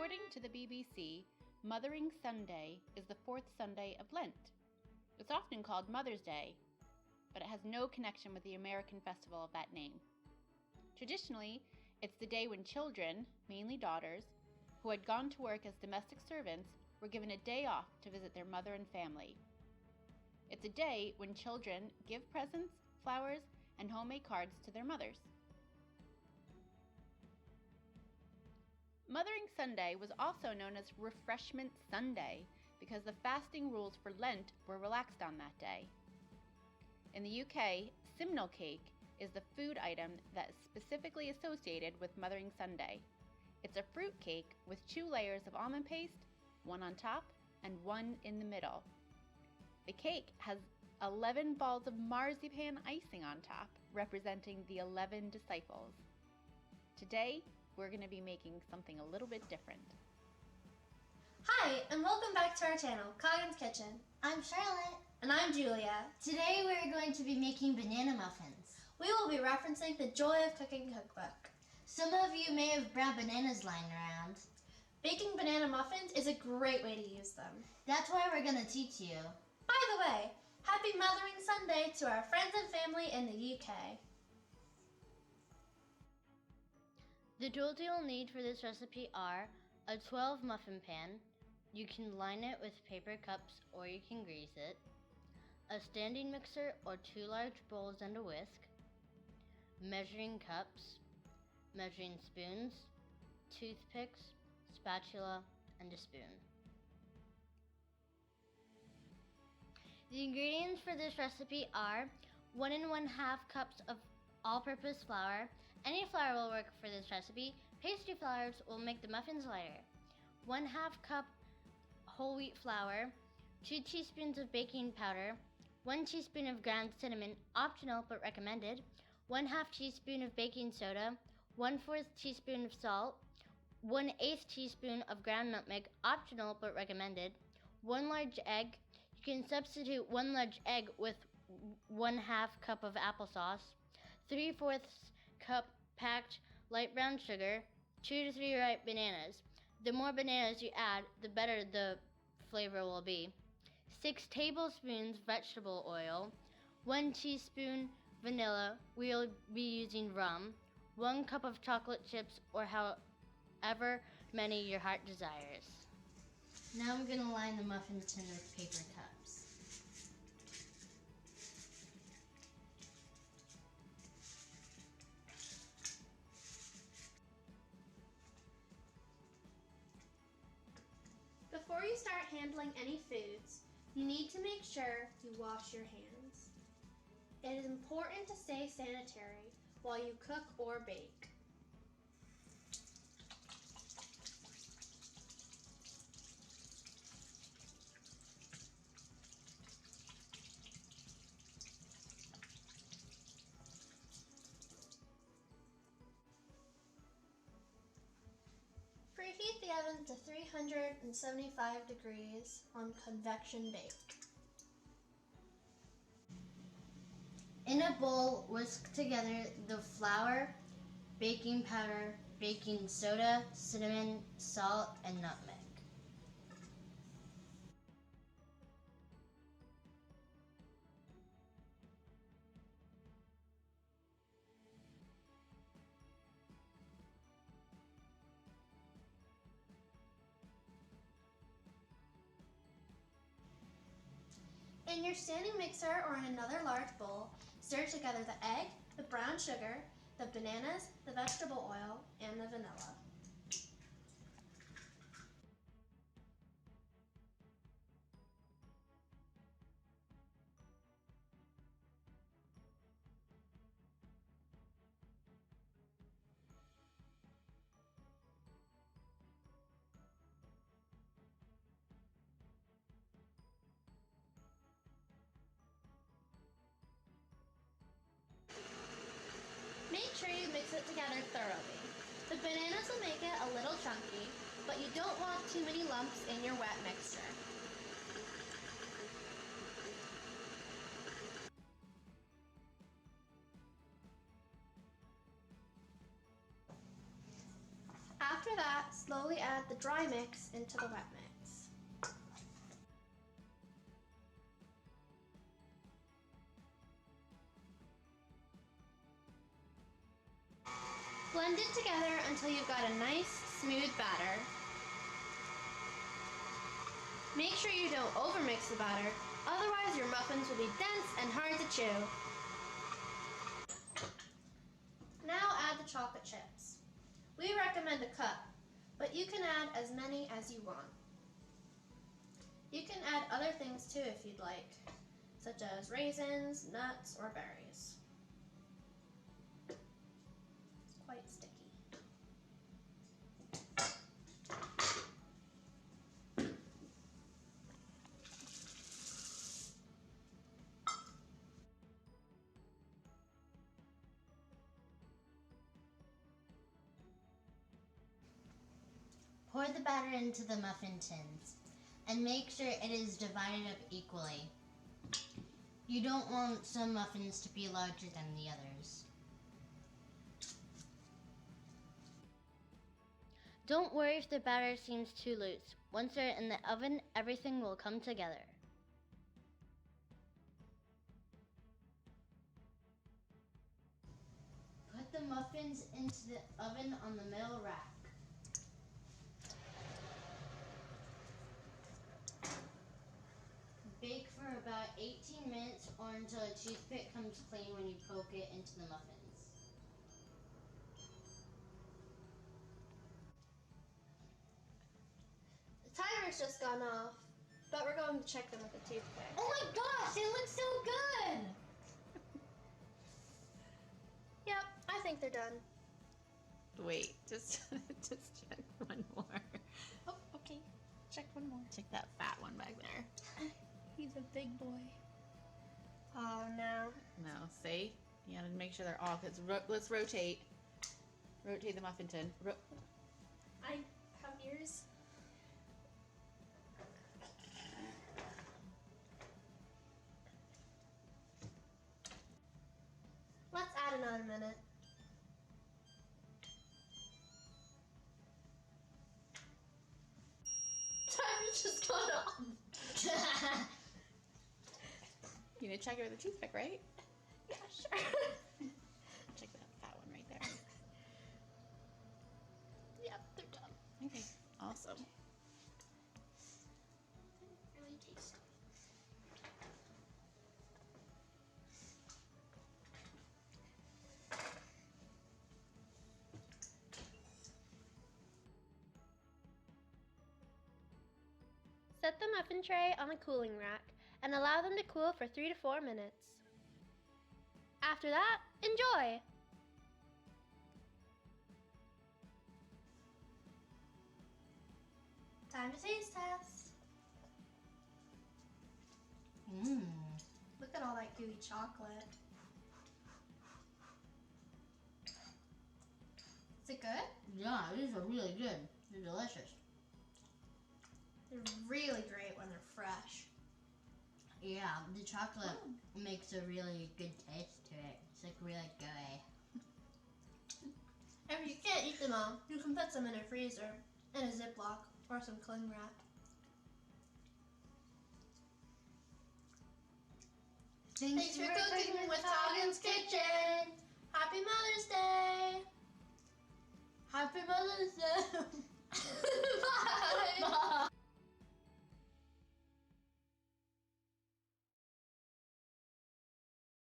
According to the BBC, Mothering Sunday is the fourth Sunday of Lent. It's often called Mother's Day, but it has no connection with the American festival of that name. Traditionally, it's the day when children, mainly daughters, who had gone to work as domestic servants were given a day off to visit their mother and family. It's a day when children give presents, flowers, and homemade cards to their mothers. Mothering Sunday was also known as Refreshment Sunday because the fasting rules for Lent were relaxed on that day. In the UK, simnel cake is the food item that is specifically associated with Mothering Sunday. It's a fruit cake with 2 layers of almond paste, one on top and one in the middle. The cake has 11 balls of marzipan icing on top, representing the 11 disciples. Today, we're going to be making something a little bit different. Hi, and welcome back to our channel, Coggins Kitchen. I'm Charlotte. And I'm Julia. Today we're going to be making banana muffins. We will be referencing the Joy of Cooking cookbook. Some of you may have brown bananas lying around. Baking banana muffins is a great way to use them. That's why we're going to teach you. By the way, happy Mothering Sunday to our friends and family in the UK. The tools you'll need for this recipe are a 12 muffin pan. You can line it with paper cups or you can grease it. A standing mixer or 2 large bowls and a whisk. Measuring cups, measuring spoons, toothpicks, spatula, and a spoon. The ingredients for this recipe are 1 1/2 cups of all-purpose flour. Any flour will work for this recipe. Pastry flours will make the muffins lighter. 1/2 cup whole wheat flour, 2 teaspoons of baking powder, 1 teaspoon of ground cinnamon, optional but recommended, 1/2 teaspoon of baking soda, 1/4 teaspoon of salt, 1/8 teaspoon of ground nutmeg, optional but recommended, 1 large egg. You can substitute 1 large egg with 1/2 cup of applesauce, 3/4 cup packed light brown sugar, 2 to 3 ripe bananas. The more bananas you add, the better the flavor will be. 6 tablespoons vegetable oil, 1 teaspoon vanilla. We'll be using rum, 1 cup of chocolate chips or however many your heart desires. Now I'm going to line the muffin tin with paper cups. Before you start handling any foods, you need to make sure you wash your hands. It is important to stay sanitary while you cook or bake. Preheat the oven to 375 degrees on convection bake. In a bowl, whisk together the flour, baking powder, baking soda, cinnamon, salt, and nutmeg. In your standing mixer or in another large bowl, stir together the egg, the brown sugar, the bananas, the vegetable oil, and the vanilla. Make sure you mix it together thoroughly. The bananas will make it a little chunky, but you don't want too many lumps in your wet mixture. After that, that, slowly add the dry mix into the wet mix. Blend it together until you've got a nice, smooth batter. Make sure you don't overmix the batter, otherwise your muffins will be dense and hard to chew. Now add the chocolate chips. We recommend a cup, but you can add as many as you want. You can add other things too if you'd like, such as raisins, nuts, or berries. It's quite sticky. Pour the batter into the muffin tins and make sure it is divided up equally. You don't want some muffins to be larger than the others. Don't worry if the batter seems too loose. Once they're in the oven, everything will come together. Put the muffins into the oven on the middle rack. Bake for about 18 minutes or until a toothpick comes clean when you poke it into the muffins. The timer's just gone off, but we're going to check them with a toothpick. Oh my gosh, they look so good! Yep, I think they're done. Wait, just check one more. Oh, okay. Check one more. Check that fat one back there. He's a big boy. Oh no. No, see? You gotta make sure they're all, cause let's rotate. Rotate the muffin tin. I have ears. Let's add another minute. Timer's just gone off. You need to check it with a toothpick, right? Yeah, sure. Check that fat one right there. Yep, they're done. Okay, awesome. Really tasty. Set the muffin tray on a cooling rack and allow them to cool for 3 to 4 minutes. After that, enjoy! Time to taste test. Mmm. Look at all that gooey chocolate. Is it good? Yeah, these are really good. They're delicious. They're really great when they're fresh. Yeah, the chocolate makes a really good taste to it. It's like really gooey. If you can't eat them all, you can put some in a freezer, in a Ziploc, or some cling wrap. Thanks for cooking with Coggins Kitchen! Happy Mother's Day! Happy Mother's Day!